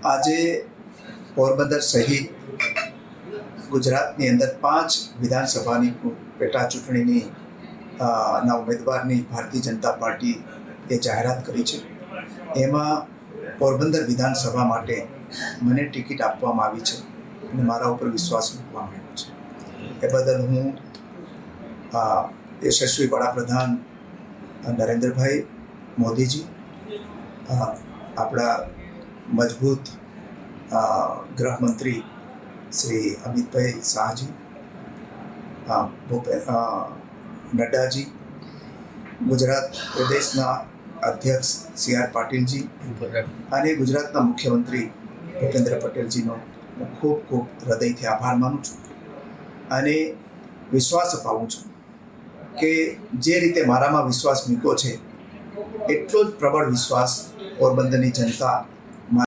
આજે પોરબંદર સહિત ગુજરાતની અંદર 5 વિધાનસભાની પેટા ચૂંટણીની ના ઉમેદવારની ભારતીય જનતા પાર્ટીએ જાહેરાત કરી છે. એમાં પોરબંદર વિધાનસભા માટે મને ટિકિટ આપવામાં આવી છે અને મારા ઉપર વિશ્વાસ મૂકવામાં આવ્યો છે. એ બદલ હું યશસ્વી વડાપ્રધાન નરેન્દ્રભાઈ મોદીજી, આપણા મજબૂત ગૃહમંત્રી શ્રી અમિતભાઈ શાહજી, નડ્ડાજી, ગુજરાત પ્રદેશના અધ્યક્ષ સી.આર. પાટીલજી અને ગુજરાતના મુખ્યમંત્રી ભૂપેન્દ્ર પટેલજીનો હું ખૂબ ખૂબ હૃદયથી આભાર માનું છું અને વિશ્વાસ અપાવું છું કે જે રીતે મારામાં વિશ્વાસ મૂક્યો છે એટલો જ પ્રબળ વિશ્વાસ પોરબંદરની જનતા